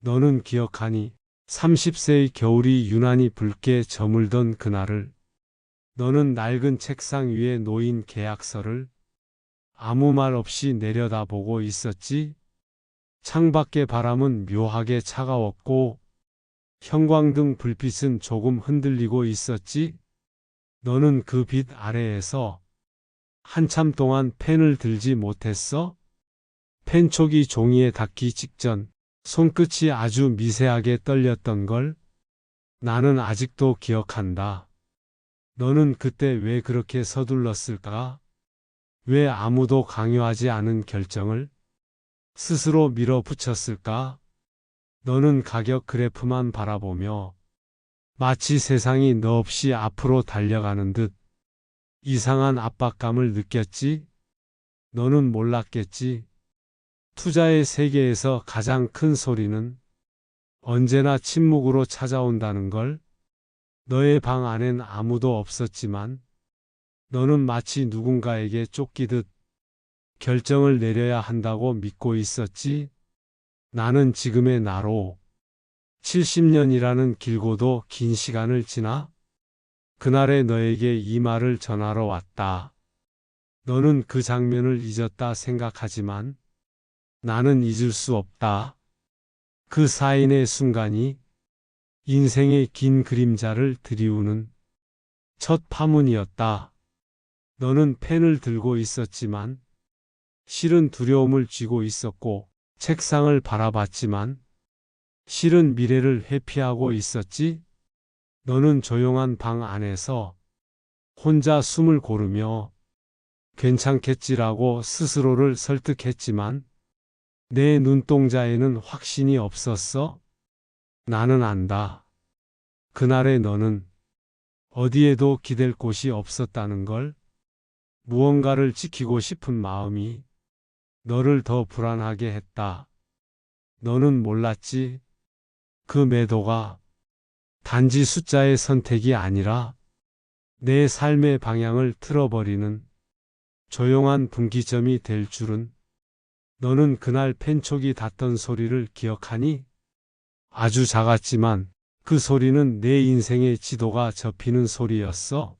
너는 기억하니? 30세의 겨울이 유난히 붉게 저물던 그날을. 너는 낡은 책상 위에 놓인 계약서를 아무 말 없이 내려다보고 있었지? 창밖의 바람은 묘하게 차가웠고 형광등 불빛은 조금 흔들리고 있었지? 너는 그 빛 아래에서 한참 동안 펜을 들지 못했어? 펜촉이 종이에 닿기 직전 손끝이 아주 미세하게 떨렸던 걸 나는 아직도 기억한다. 너는 그때 왜 그렇게 서둘렀을까? 왜 아무도 강요하지 않은 결정을 스스로 밀어붙였을까? 너는 가격 그래프만 바라보며 마치 세상이 너 없이 앞으로 달려가는 듯 이상한 압박감을 느꼈지? 너는 몰랐겠지? 투자의 세계에서 가장 큰 소리는 언제나 침묵으로 찾아온다는 걸. 너의 방 안엔 아무도 없었지만 너는 마치 누군가에게 쫓기듯 결정을 내려야 한다고 믿고 있었지. 나는 지금의 나로 70년이라는 길고도 긴 시간을 지나 그날의 너에게 이 말을 전하러 왔다. 너는 그 장면을 잊었다 생각하지만 나는 잊을 수 없다. 그 사인의 순간이 인생의 긴 그림자를 드리우는 첫 파문이었다. 너는 펜을 들고 있었지만 실은 두려움을 쥐고 있었고 책상을 바라봤지만 실은 미래를 회피하고 있었지. 너는 조용한 방 안에서 혼자 숨을 고르며 괜찮겠지라고 스스로를 설득했지만 내 눈동자에는 확신이 없었어. 나는 안다. 그날의 너는 어디에도 기댈 곳이 없었다는 걸. 무언가를 지키고 싶은 마음이 너를 더 불안하게 했다. 너는 몰랐지. 그 매도가 단지 숫자의 선택이 아니라 내 삶의 방향을 틀어버리는 조용한 분기점이 될 줄은. 너는 그날 펜촉이 닿던 소리를 기억하니? 아주 작았지만 그 소리는 내 인생의 지도가 접히는 소리였어.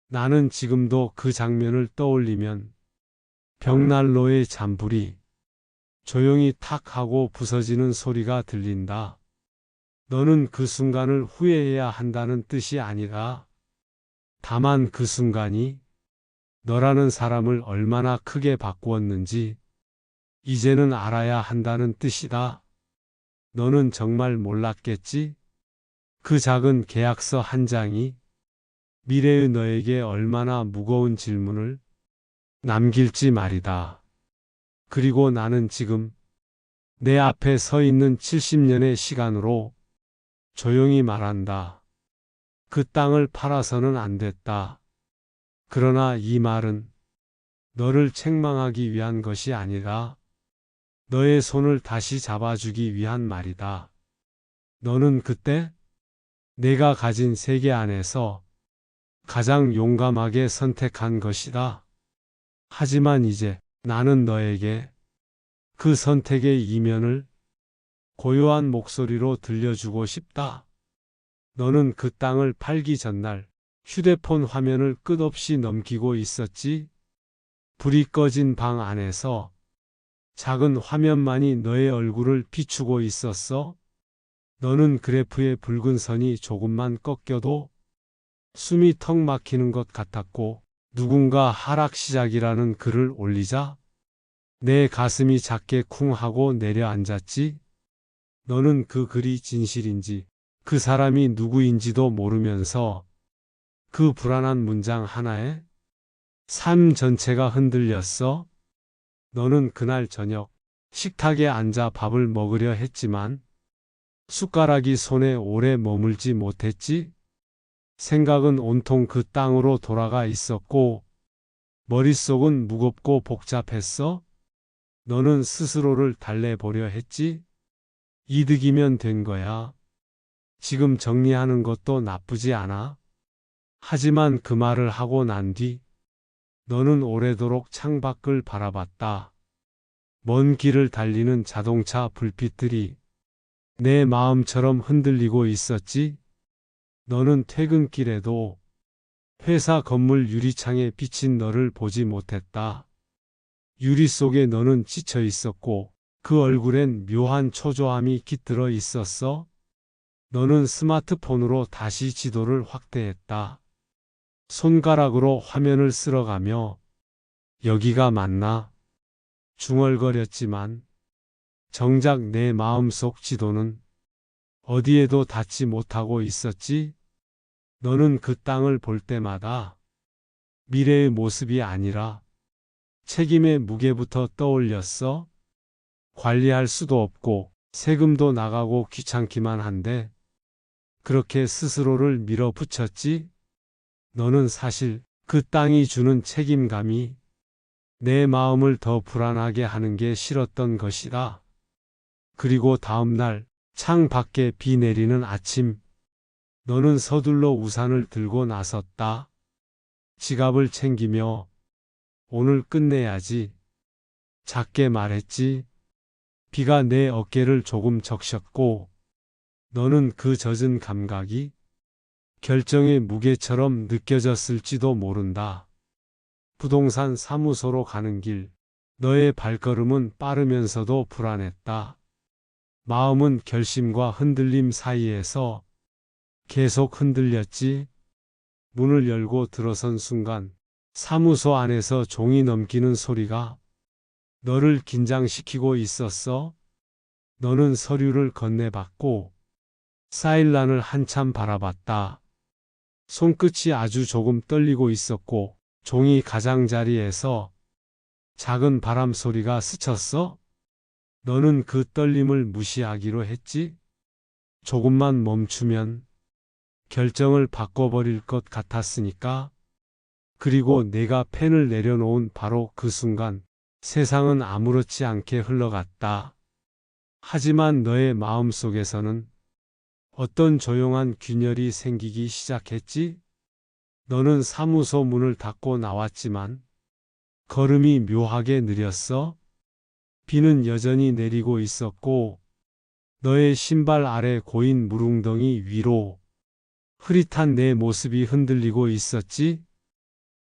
나는 지금도 그 장면을 떠올리면 벽난로의 잔불이 조용히 탁 하고 부서지는 소리가 들린다. 너는 그 순간을 후회해야 한다는 뜻이 아니라 다만 그 순간이 너라는 사람을 얼마나 크게 바꾸었는지 이제는 알아야 한다는 뜻이다. 너는 정말 몰랐겠지? 그 작은 계약서 한 장이 미래의 너에게 얼마나 무거운 질문을 남길지 말이다. 그리고 나는 지금 내 앞에 서 있는 70년의 시간으로 조용히 말한다. 그 땅을 팔아서는 안 됐다. 그러나 이 말은 너를 책망하기 위한 것이 아니라 너의 손을 다시 잡아주기 위한 말이다. 너는 그때 내가 가진 세계 안에서 가장 용감하게 선택한 것이다. 하지만 이제 나는 너에게 그 선택의 이면을 고요한 목소리로 들려주고 싶다. 너는 그 땅을 팔기 전날 휴대폰 화면을 끝없이 넘기고 있었지. 불이 꺼진 방 안에서 작은 화면만이 너의 얼굴을 비추고 있었어. 너는 그래프의 붉은 선이 조금만 꺾여도 숨이 턱 막히는 것 같았고 누군가 하락 시작이라는 글을 올리자 내 가슴이 작게 쿵 하고 내려앉았지. 너는 그 글이 진실인지 그 사람이 누구인지도 모르면서 그 불안한 문장 하나에 삶 전체가 흔들렸어. 너는 그날 저녁 식탁에 앉아 밥을 먹으려 했지만 숟가락이 손에 오래 머물지 못했지. 생각은 온통 그 땅으로 돌아가 있었고 머릿속은 무겁고 복잡했어. 너는 스스로를 달래보려 했지. 이득이면 된 거야. 지금 정리하는 것도 나쁘지 않아. 하지만 그 말을 하고 난 뒤 너는 오래도록 창밖을 바라봤다. 먼 길을 달리는 자동차 불빛들이 내 마음처럼 흔들리고 있었지? 너는 퇴근길에도 회사 건물 유리창에 비친 너를 보지 못했다. 유리 속에 너는 지쳐 있었고 그 얼굴엔 묘한 초조함이 깃들어 있었어. 너는 스마트폰으로 다시 지도를 확대했다. 손가락으로 화면을 쓸어가며 여기가 맞나? 중얼거렸지만 정작 내 마음속 지도는 어디에도 닿지 못하고 있었지? 너는 그 땅을 볼 때마다 미래의 모습이 아니라 책임의 무게부터 떠올렸어. 관리할 수도 없고 세금도 나가고 귀찮기만 한데 그렇게 스스로를 밀어붙였지? 너는 사실 그 땅이 주는 책임감이 내 마음을 더 불안하게 하는 게 싫었던 것이다. 그리고 다음 날 창 밖에 비 내리는 아침, 너는 서둘러 우산을 들고 나섰다. 지갑을 챙기며 오늘 끝내야지. 작게 말했지. 비가 내 어깨를 조금 적셨고 너는 그 젖은 감각이 결정의 무게처럼 느껴졌을지도 모른다. 부동산 사무소로 가는 길, 너의 발걸음은 빠르면서도 불안했다. 마음은 결심과 흔들림 사이에서 계속 흔들렸지. 문을 열고 들어선 순간 사무소 안에서 종이 넘기는 소리가 너를 긴장시키고 있었어. 너는 서류를 건네받고 사일란을 한참 바라봤다. 손끝이 아주 조금 떨리고 있었고 종이 가장자리에서 작은 바람 소리가 스쳤어. 너는 그 떨림을 무시하기로 했지? 조금만 멈추면 결정을 바꿔버릴 것 같았으니까. 그리고 내가 펜을 내려놓은 바로 그 순간 세상은 아무렇지 않게 흘러갔다. 하지만 너의 마음속에서는 어떤 조용한 균열이 생기기 시작했지? 너는 사무소 문을 닫고 나왔지만 걸음이 묘하게 느렸어. 비는 여전히 내리고 있었고 너의 신발 아래 고인 물웅덩이 위로 흐릿한 내 모습이 흔들리고 있었지.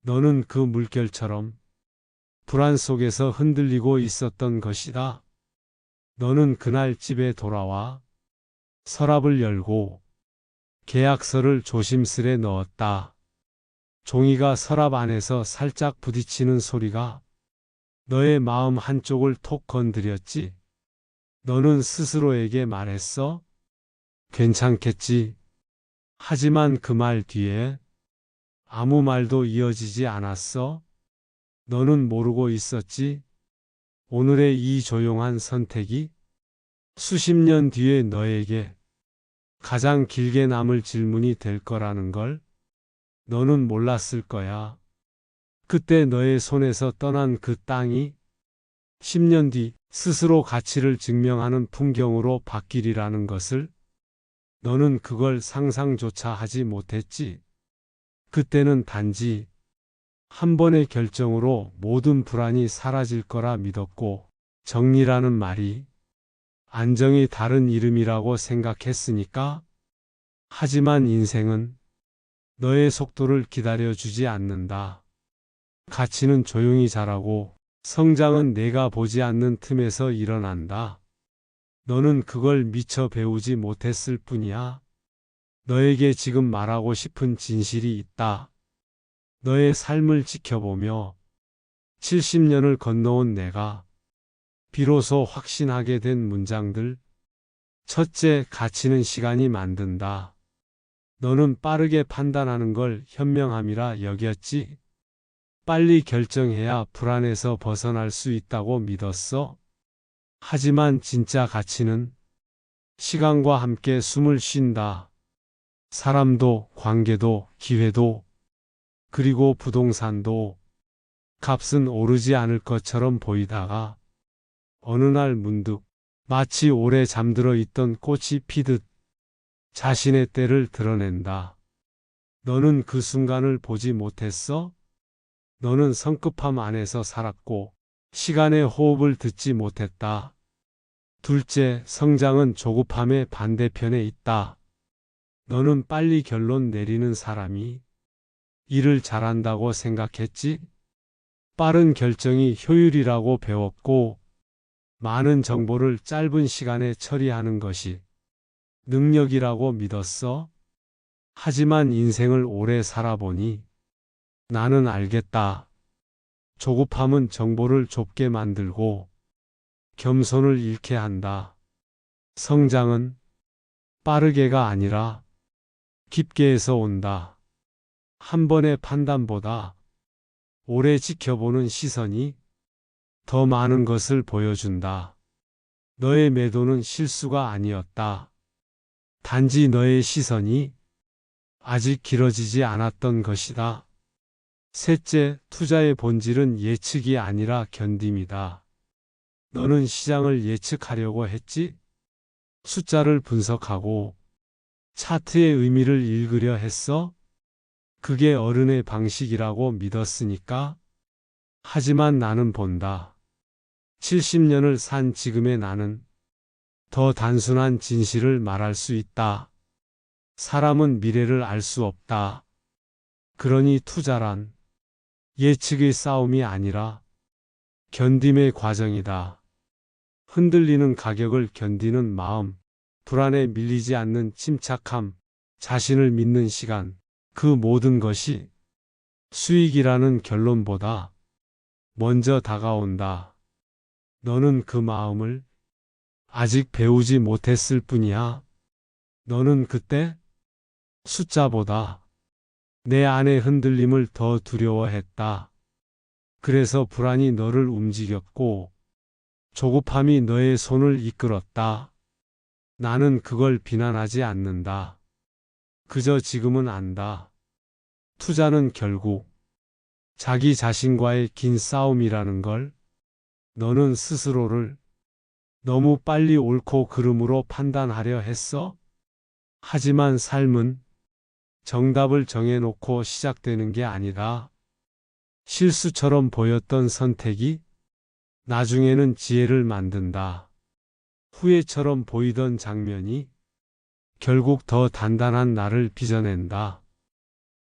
너는 그 물결처럼 불안 속에서 흔들리고 있었던 것이다. 너는 그날 집에 돌아와 서랍을 열고 계약서를 조심스레 넣었다. 종이가 서랍 안에서 살짝 부딪히는 소리가 너의 마음 한쪽을 톡 건드렸지. 너는 스스로에게 말했어. 괜찮겠지. 하지만 그 말 뒤에 아무 말도 이어지지 않았어. 너는 모르고 있었지. 오늘의 이 조용한 선택이 수십 년 뒤에 너에게 가장 길게 남을 질문이 될 거라는 걸 너는 몰랐을 거야. 그때 너의 손에서 떠난 그 땅이 10년 뒤 스스로 가치를 증명하는 풍경으로 바뀌리라는 것을 너는 그걸 상상조차 하지 못했지. 그때는 단지 한 번의 결정으로 모든 불안이 사라질 거라 믿었고 정리라는 말이 안정의 다른 이름이라고 생각했으니까. 하지만 인생은 너의 속도를 기다려주지 않는다. 가치는 조용히 자라고 성장은 내가 보지 않는 틈에서 일어난다. 너는 그걸 미처 배우지 못했을 뿐이야. 너에게 지금 말하고 싶은 진실이 있다. 너의 삶을 지켜보며 70년을 건너온 내가 비로소 확신하게 된 문장들. 첫째, 가치는 시간이 만든다. 너는 빠르게 판단하는 걸 현명함이라 여겼지. 빨리 결정해야 불안에서 벗어날 수 있다고 믿었어. 하지만 진짜 가치는 시간과 함께 숨을 쉰다. 사람도, 관계도, 기회도, 그리고 부동산도 값은 오르지 않을 것처럼 보이다가 어느 날 문득 마치 오래 잠들어 있던 꽃이 피듯 자신의 때를 드러낸다. 너는 그 순간을 보지 못했어? 너는 성급함 안에서 살았고 시간의 호흡을 듣지 못했다. 둘째, 성장은 조급함의 반대편에 있다. 너는 빨리 결론 내리는 사람이 일을 잘한다고 생각했지? 빠른 결정이 효율이라고 배웠고, 많은 정보를 짧은 시간에 처리하는 것이 능력이라고 믿었어. 하지만 인생을 오래 살아보니 나는 알겠다. 조급함은 정보를 좁게 만들고 겸손을 잃게 한다. 성장은 빠르게가 아니라 깊게에서 온다. 한 번의 판단보다 오래 지켜보는 시선이 더 많은 것을 보여준다. 너의 매도는 실수가 아니었다. 단지 너의 시선이 아직 길어지지 않았던 것이다. 셋째, 투자의 본질은 예측이 아니라 견딤이다. 너는 시장을 예측하려고 했지? 숫자를 분석하고 차트의 의미를 읽으려 했어? 그게 어른의 방식이라고 믿었으니까? 하지만 나는 본다. 70년을 산 지금의 나는 더 단순한 진실을 말할 수 있다. 사람은 미래를 알 수 없다. 그러니 투자란 예측의 싸움이 아니라 견딤의 과정이다. 흔들리는 가격을 견디는 마음, 불안에 밀리지 않는 침착함, 자신을 믿는 시간, 그 모든 것이 수익이라는 결론보다 먼저 다가온다. 너는 그 마음을 아직 배우지 못했을 뿐이야. 너는 그때 숫자보다 내 안의 흔들림을 더 두려워했다. 그래서 불안이 너를 움직였고 조급함이 너의 손을 이끌었다. 나는 그걸 비난하지 않는다. 그저 지금은 안다. 투자는 결국 자기 자신과의 긴 싸움이라는 걸. 너는 스스로를 너무 빨리 옳고 그름으로 판단하려 했어? 하지만 삶은 정답을 정해놓고 시작되는 게 아니다. 실수처럼 보였던 선택이 나중에는 지혜를 만든다. 후회처럼 보이던 장면이 결국 더 단단한 나를 빚어낸다.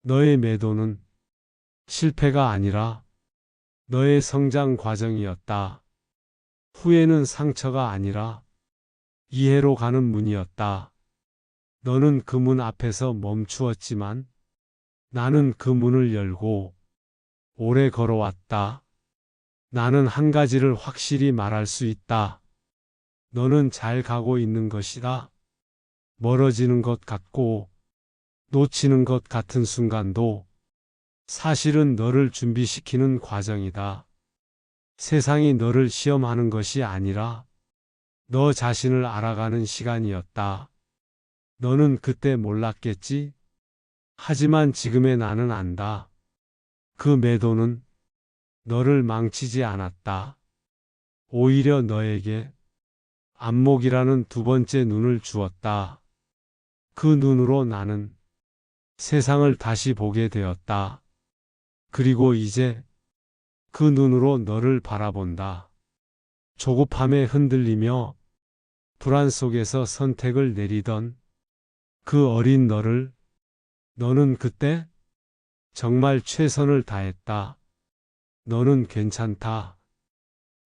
너의 매도는 실패가 아니라 너의 성장 과정이었다. 후회는 상처가 아니라 이해로 가는 문이었다. 너는 그 문 앞에서 멈추었지만 나는 그 문을 열고 오래 걸어왔다. 나는 한 가지를 확실히 말할 수 있다. 너는 잘 가고 있는 것이다. 멀어지는 것 같고 놓치는 것 같은 순간도 사실은 너를 준비시키는 과정이다. 세상이 너를 시험하는 것이 아니라 너 자신을 알아가는 시간이었다. 너는 그때 몰랐겠지? 하지만 지금의 나는 안다. 그 매도는 너를 망치지 않았다. 오히려 너에게 안목이라는 두 번째 눈을 주었다. 그 눈으로 나는 세상을 다시 보게 되었다. 그리고 이제 그 눈으로 너를 바라본다. 조급함에 흔들리며 불안 속에서 선택을 내리던 그 어린 너를. 너는 그때 정말 최선을 다했다. 너는 괜찮다.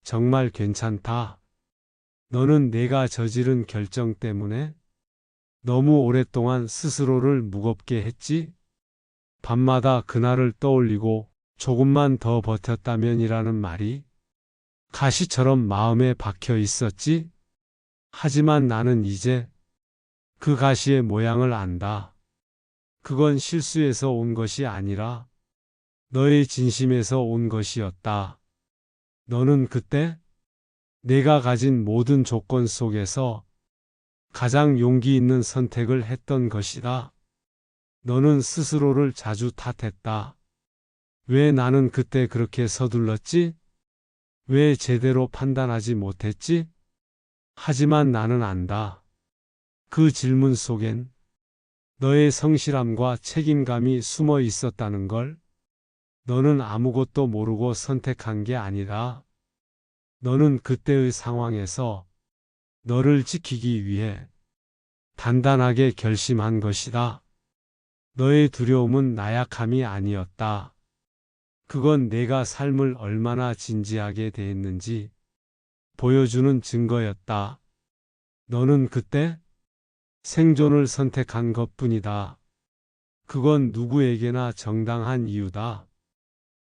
정말 괜찮다. 너는 내가 저지른 결정 때문에 너무 오랫동안 스스로를 무겁게 했지? 밤마다 그날을 떠올리고 조금만 더 버텼다면이라는 말이 가시처럼 마음에 박혀 있었지? 하지만 나는 이제 그 가시의 모양을 안다. 그건 실수에서 온 것이 아니라 너의 진심에서 온 것이었다. 너는 그때 내가 가진 모든 조건 속에서 가장 용기 있는 선택을 했던 것이다. 너는 스스로를 자주 탓했다. 왜 나는 그때 그렇게 서둘렀지? 왜 제대로 판단하지 못했지? 하지만 나는 안다. 그 질문 속엔 너의 성실함과 책임감이 숨어 있었다는 걸. 너는 아무것도 모르고 선택한 게 아니라 너는 그때의 상황에서 너를 지키기 위해 단단하게 결심한 것이다. 너의 두려움은 나약함이 아니었다. 그건 내가 삶을 얼마나 진지하게 대했는지 보여주는 증거였다. 너는 그때 생존을 선택한 것뿐이다. 그건 누구에게나 정당한 이유다.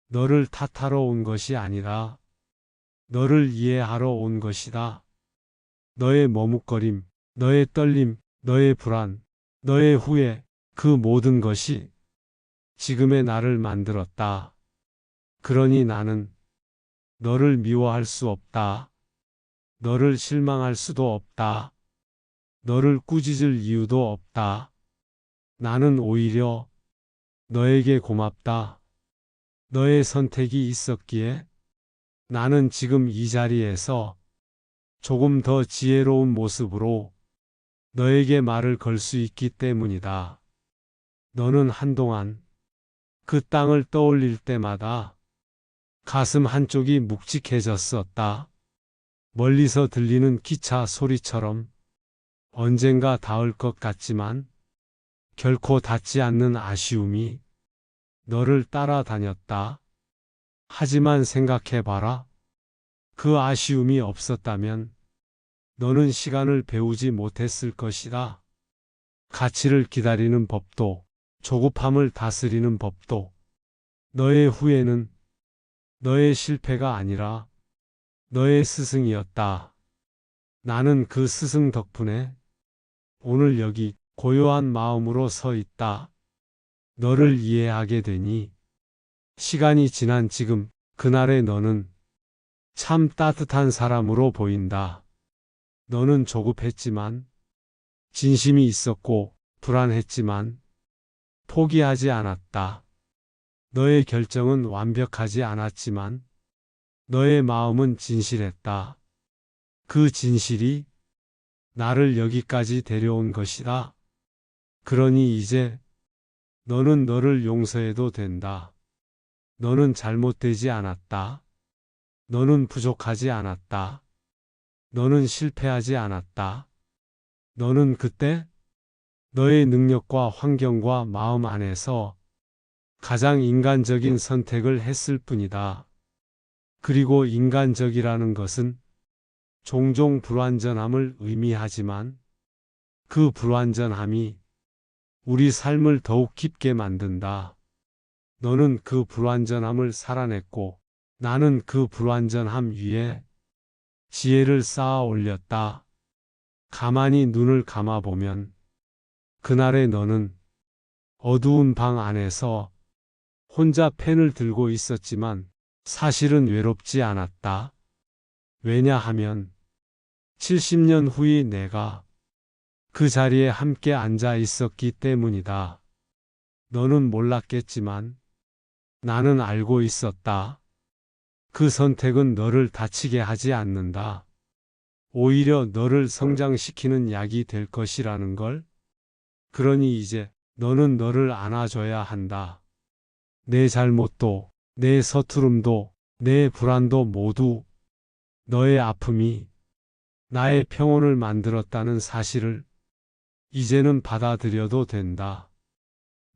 너를 탓하러 온 것이 아니라 너를 이해하러 온 것이다. 너의 머뭇거림, 너의 떨림, 너의 불안, 너의 후회, 그 모든 것이 지금의 나를 만들었다. 그러니 나는 너를 미워할 수 없다. 너를 실망할 수도 없다. 너를 꾸짖을 이유도 없다. 나는 오히려 너에게 고맙다. 너의 선택이 있었기에 나는 지금 이 자리에서 조금 더 지혜로운 모습으로 너에게 말을 걸 수 있기 때문이다. 너는 한동안 그 땅을 떠올릴 때마다 가슴 한쪽이 묵직해졌었다. 멀리서 들리는 기차 소리처럼 언젠가 닿을 것 같지만 결코 닿지 않는 아쉬움이 너를 따라다녔다. 하지만 생각해봐라. 그 아쉬움이 없었다면 너는 시간을 배우지 못했을 것이다. 가치를 기다리는 법도, 조급함을 다스리는 법도, 너의 후회는 너의 실패가 아니라 너의 스승이었다. 나는 그 스승 덕분에 오늘 여기 고요한 마음으로 서 있다. 너를 이해하게 되니 시간이 지난 지금 그날의 너는 참 따뜻한 사람으로 보인다. 너는 조급했지만 진심이 있었고 불안했지만 포기하지 않았다. 너의 결정은 완벽하지 않았지만 너의 마음은 진실했다. 그 진실이 나를 여기까지 데려온 것이다. 그러니 이제 너는 너를 용서해도 된다. 너는 잘못되지 않았다. 너는 부족하지 않았다. 너는 실패하지 않았다. 너는 그때 너의 능력과 환경과 마음 안에서 가장 인간적인 선택을 했을 뿐이다. 그리고 인간적이라는 것은 종종 불완전함을 의미하지만 그 불완전함이 우리 삶을 더욱 깊게 만든다. 너는 그 불완전함을 살아냈고 나는 그 불완전함 위에 지혜를 쌓아 올렸다. 가만히 눈을 감아보면 그날의 너는 어두운 방 안에서 혼자 펜을 들고 있었지만 사실은 외롭지 않았다. 왜냐하면 70년 후의 내가 그 자리에 함께 앉아 있었기 때문이다. 너는 몰랐겠지만 나는 알고 있었다. 그 선택은 너를 다치게 하지 않는다. 오히려 너를 성장시키는 약이 될 것이라는 걸. 그러니 이제 너는 너를 안아줘야 한다. 내 잘못도, 내 서투름도, 내 불안도 모두 너의 아픔이 나의 평온을 만들었다는 사실을 이제는 받아들여도 된다.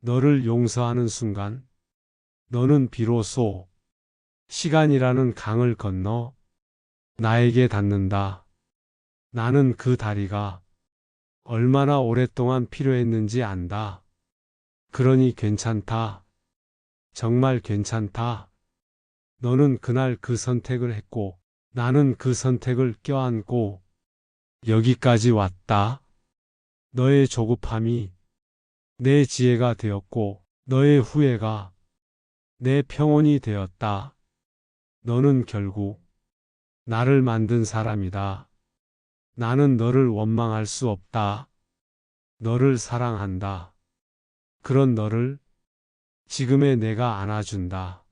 너를 용서하는 순간 너는 비로소 시간이라는 강을 건너 나에게 닿는다. 나는 그 다리가 얼마나 오랫동안 필요했는지 안다. 그러니 괜찮다. 정말 괜찮다. 너는 그날 그 선택을 했고 나는 그 선택을 껴안고 여기까지 왔다. 너의 조급함이 내 지혜가 되었고 너의 후회가 내 평온이 되었다. 너는 결국 나를 만든 사람이다. 나는 너를 원망할 수 없다. 너를 사랑한다. 그런 너를 지금의 내가 안아준다.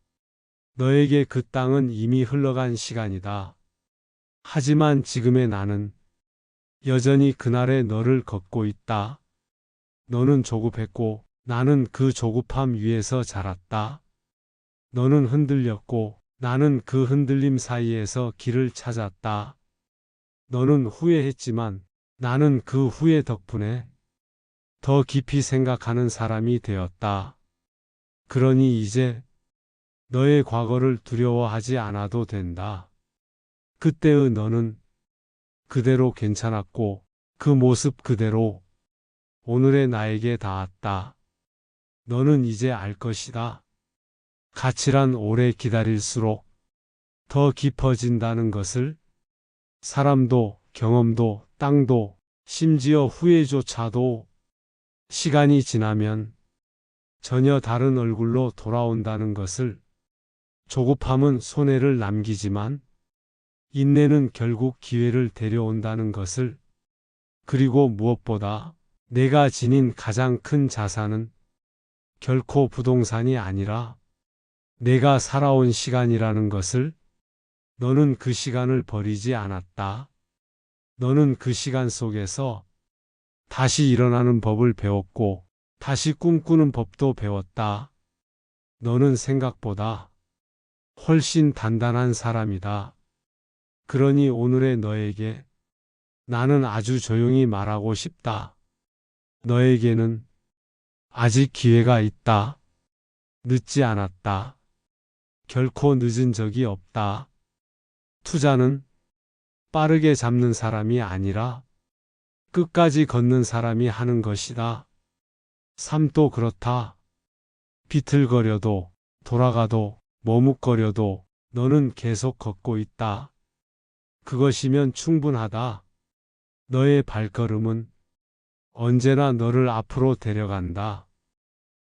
너에게 그 땅은 이미 흘러간 시간이다. 하지만 지금의 나는 여전히 그날의 너를 걷고 있다. 너는 조급했고 나는 그 조급함 위에서 자랐다. 너는 흔들렸고 나는 그 흔들림 사이에서 길을 찾았다. 너는 후회했지만 나는 그 후회 덕분에 더 깊이 생각하는 사람이 되었다. 그러니 이제 너의 과거를 두려워하지 않아도 된다. 그때의 너는 그대로 괜찮았고 그 모습 그대로 오늘의 나에게 닿았다. 너는 이제 알 것이다. 가치란 오래 기다릴수록 더 깊어진다는 것을. 사람도, 경험도, 땅도, 심지어 후회조차도 시간이 지나면 전혀 다른 얼굴로 돌아온다는 것을. 조급함은 손해를 남기지만 인내는 결국 기회를 데려온다는 것을. 그리고 무엇보다 내가 지닌 가장 큰 자산은 결코 부동산이 아니라 내가 살아온 시간이라는 것을. 너는 그 시간을 버리지 않았다. 너는 그 시간 속에서 다시 일어나는 법을 배웠고 다시 꿈꾸는 법도 배웠다. 너는 생각보다 훨씬 단단한 사람이다. 그러니 오늘의 너에게 나는 아주 조용히 말하고 싶다. 너에게는 아직 기회가 있다. 늦지 않았다. 결코 늦은 적이 없다. 투자는 빠르게 잡는 사람이 아니라 끝까지 걷는 사람이 하는 것이다. 삶도 그렇다. 비틀거려도 돌아가도 머뭇거려도 너는 계속 걷고 있다. 그것이면 충분하다. 너의 발걸음은 언제나 너를 앞으로 데려간다.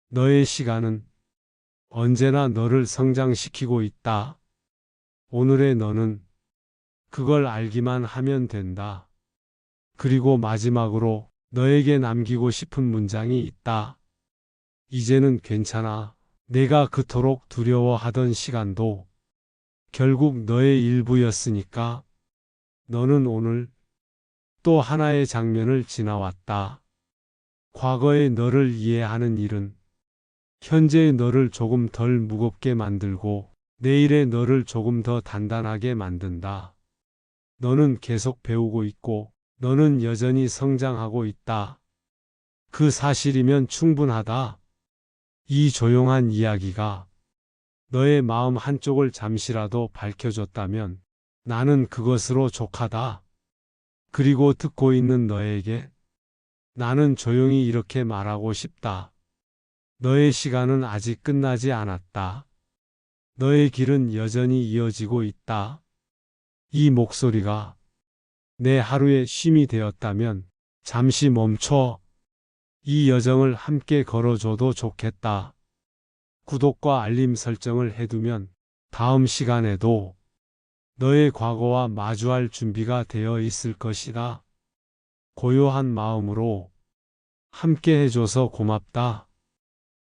너의 시간은 언제나 너를 성장시키고 있다. 오늘의 너는 그걸 알기만 하면 된다. 그리고 마지막으로 너에게 남기고 싶은 문장이 있다. 이제는 괜찮아. 내가 그토록 두려워하던 시간도 결국 너의 일부였으니까. 너는 오늘 또 하나의 장면을 지나왔다. 과거의 너를 이해하는 일은 현재의 너를 조금 덜 무겁게 만들고 내일의 너를 조금 더 단단하게 만든다. 너는 계속 배우고 있고 너는 여전히 성장하고 있다. 그 사실이면 충분하다. 이 조용한 이야기가 너의 마음 한쪽을 잠시라도 밝혀줬다면 나는 그것으로 족하다. 그리고 듣고 있는 너에게 나는 조용히 이렇게 말하고 싶다. 너의 시간은 아직 끝나지 않았다. 너의 길은 여전히 이어지고 있다. 이 목소리가 내 하루의 쉼이 되었다면 잠시 멈춰 이 여정을 함께 걸어줘도 좋겠다. 구독과 알림 설정을 해두면 다음 시간에도 너의 과거와 마주할 준비가 되어 있을 것이다. 고요한 마음으로 함께 해줘서 고맙다.